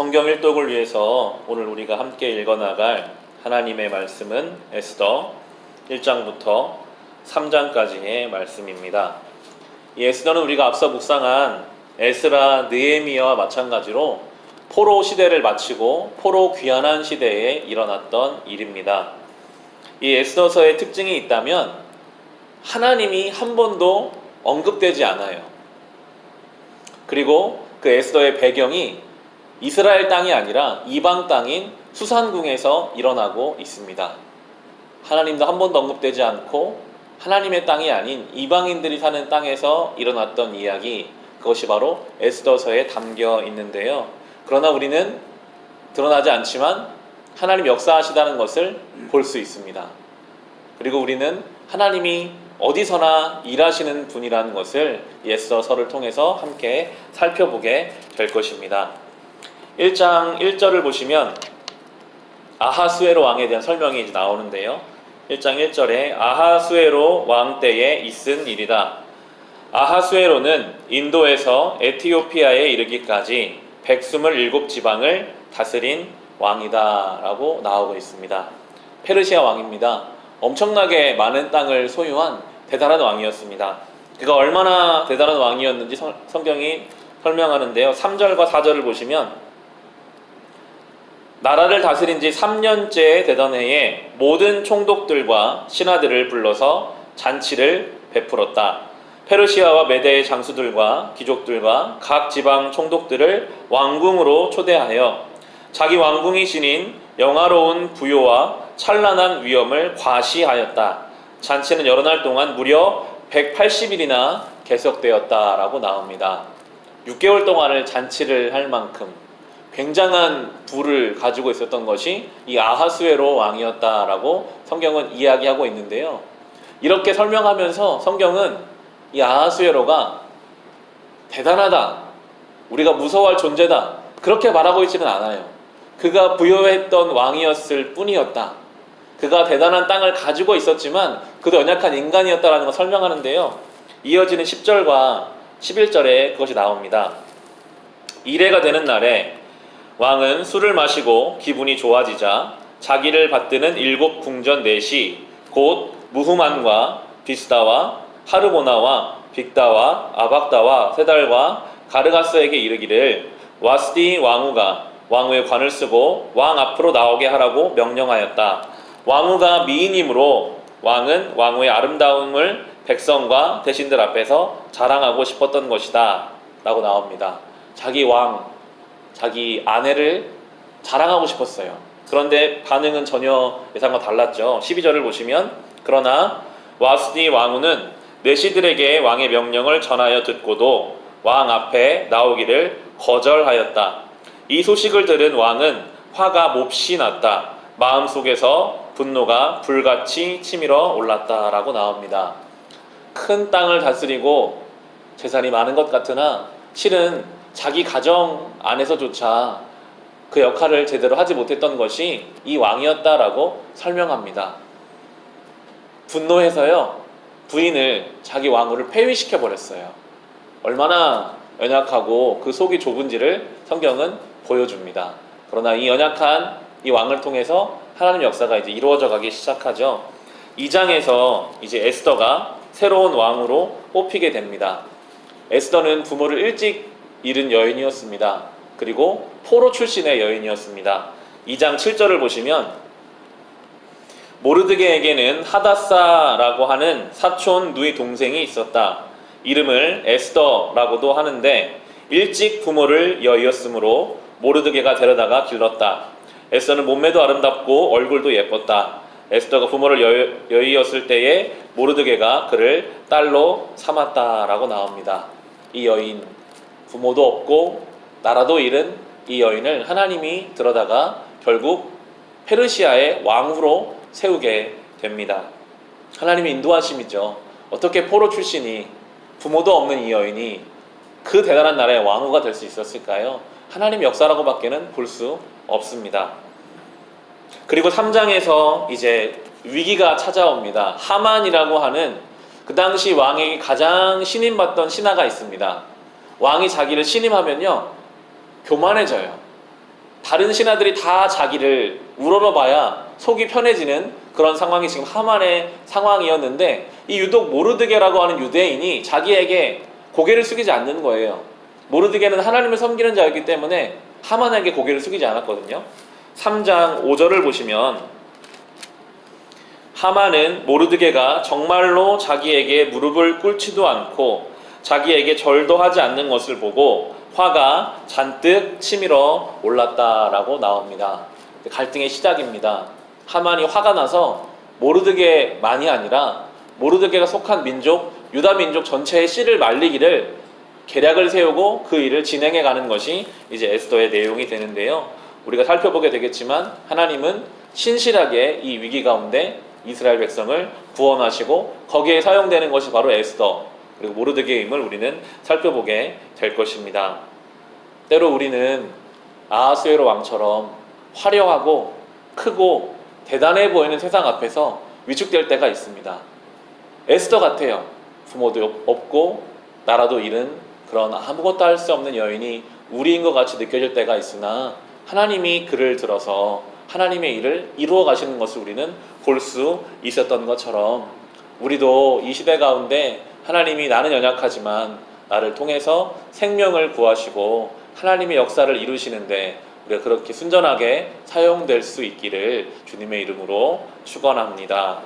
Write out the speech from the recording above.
성경 일독을 위해서 오늘 우리가 함께 읽어나갈 하나님의 말씀은 에스더 1장부터 3장까지의 말씀입니다. 이 에스더는 우리가 앞서 묵상한 에스라, 느헤미야와 마찬가지로 포로 시대를 마치고 포로 귀환한 시대에 일어났던 일입니다. 이 에스더서의 특징이 있다면 하나님이 한 번도 언급되지 않아요. 그리고 그 에스더의 배경이 이스라엘 땅이 아니라 이방 땅인 수산궁에서 일어나고 있습니다. 하나님도 한 번도 언급되지 않고 하나님의 땅이 아닌 이방인들이 사는 땅에서 일어났던 이야기, 그것이 바로 에스더서에 담겨 있는데요. 그러나 우리는 드러나지 않지만 하나님 역사하시다는 것을 볼 수 있습니다. 그리고 우리는 하나님이 어디서나 일하시는 분이라는 것을 에스더서를 통해서 함께 살펴보게 될 것입니다. 1장 1절을 보시면 아하수에로 왕에 대한 설명이 이제 나오는데요. 1장 1절에 아하수에로 왕 때에 있은 일이다. 아하수에로는 인도에서 에티오피아에 이르기까지 127지방을 다스린 왕이다 라고 나오고 있습니다. 페르시아 왕입니다. 엄청나게 많은 땅을 소유한 대단한 왕이었습니다. 그가 얼마나 대단한 왕이었는지 성경이 설명하는데요. 3절과 4절을 보시면 나라를 다스린 지 3년째 되던 해에 모든 총독들과 신하들을 불러서 잔치를 베풀었다. 페르시아와 메대의 장수들과 귀족들과 각 지방 총독들을 왕궁으로 초대하여 자기 왕궁이 지닌 영화로운 부요와 찬란한 위엄을 과시하였다. 잔치는 여러 날 동안 무려 180일이나 계속되었다라고 나옵니다. 6개월 동안을 잔치를 할 만큼 굉장한 부를 가지고 있었던 것이 이 아하수에로 왕이었다라고 성경은 이야기하고 있는데요. 이렇게 설명하면서 성경은 이 아하수에로가 대단하다, 우리가 무서워할 존재다, 그렇게 말하고 있지는 않아요. 그가 부여했던 왕이었을 뿐이었다. 그가 대단한 땅을 가지고 있었지만 그도 연약한 인간이었다라는 걸 설명하는데요. 이어지는 10절과 11절에 그것이 나옵니다. 이레가 되는 날에 왕은 술을 마시고 기분이 좋아지자 자기를 받드는 7 궁전 넷이 곧 무후만과 비스다와 하르보나와 빅다와 아박다와 세달과 가르가스에게 이르기를 와스디 왕후가 왕후의 관을 쓰고 왕 앞으로 나오게 하라고 명령하였다. 왕후가 미인이므로 왕은 왕후의 아름다움을 백성과 대신들 앞에서 자랑하고 싶었던 것이다 라고 나옵니다. 자기 왕, 자기 아내를 자랑하고 싶었어요. 그런데 반응은 전혀 예상과 달랐죠. 12절을 보시면 그러나 와스디 왕후는 내시들에게 왕의 명령을 전하여 듣고도 왕 앞에 나오기를 거절하였다. 이 소식을 들은 왕은 화가 몹시 났다. 마음속에서 분노가 불같이 치밀어 올랐다라고 나옵니다. 큰 땅을 다스리고 재산이 많은 것 같으나 실은 자기 가정 안에서조차 그 역할을 제대로 하지 못했던 것이 이 왕이었다라고 설명합니다. 분노해서요, 부인을, 자기 왕후를 폐위시켜 버렸어요. 얼마나 연약하고 그 속이 좁은지를 성경은 보여줍니다. 그러나 이 연약한 이 왕을 통해서 하나님의 역사가 이제 이루어져 가기 시작하죠. 2장에서 이제 에스더가 새로운 왕으로 뽑히게 됩니다. 에스더는 부모를 일찍 잃은 여인이었습니다. 그리고 포로 출신의 여인이었습니다. 2장 7절을 보시면 모르드게에게는 하다사라고 하는 사촌 누이 동생이 있었다. 이름을 에스더라고도 하는데 일찍 부모를 여의었으므로 모르드게가 데려다가 길렀다. 에스더는 몸매도 아름답고 얼굴도 예뻤다. 에스더가 부모를 여의었을 때에 모르드게가 그를 딸로 삼았다라고 나옵니다. 이 여인, 부모도 없고 나라도 잃은 이 여인을 하나님이 들어다가 결국 페르시아의 왕후로 세우게 됩니다. 하나님의 인도하심이죠. 어떻게 포로 출신이, 부모도 없는 이 여인이 그 대단한 나라의 왕후가 될 수 있었을까요? 하나님의 역사라고 밖에는 볼 수 없습니다. 그리고 3장에서 이제 위기가 찾아옵니다. 하만이라고 하는 그 당시 왕에게 가장 신임받던 신하가 있습니다. 왕이 자기를 신임하면요, 교만해져요. 다른 신하들이 다 자기를 우러러봐야 속이 편해지는 그런 상황이 지금 하만의 상황이었는데, 이 유독 모르드게라고 하는 유대인이 자기에게 고개를 숙이지 않는 거예요. 모르드게는 하나님을 섬기는 자였기 때문에 하만에게 고개를 숙이지 않았거든요. 3장 5절을 보시면, 하만은 모르드게가 정말로 자기에게 무릎을 꿇지도 않고 자기에게 절도 하지 않는 것을 보고 화가 잔뜩 치밀어 올랐다라고 나옵니다. 갈등의 시작입니다. 하만이 화가 나서 모르드게만이 아니라 모르드게가 속한 민족, 유다 민족 전체의 씨를 말리기를 계략을 세우고 그 일을 진행해 가는 것이 이제 에스더의 내용이 되는데요. 우리가 살펴보게 되겠지만 하나님은 신실하게 이 위기 가운데 이스라엘 백성을 구원하시고 거기에 사용되는 것이 바로 에스더 그리고 모르드게임을 우리는 살펴보게 될 것입니다. 때로 우리는 아하수에로 왕처럼 화려하고 크고 대단해 보이는 세상 앞에서 위축될 때가 있습니다. 에스더 같아요. 부모도 없고 나라도 잃은 그런 아무것도 할 수 없는 여인이 우리인 것 같이 느껴질 때가 있으나 하나님이 그를 들어서 하나님의 일을 이루어 가시는 것을 우리는 볼 수 있었던 것처럼 우리도 이 시대 가운데 하나님이 나는 연약하지만 나를 통해서 생명을 구하시고 하나님의 역사를 이루시는데 우리가 그렇게 순전하게 사용될 수 있기를 주님의 이름으로 축원합니다.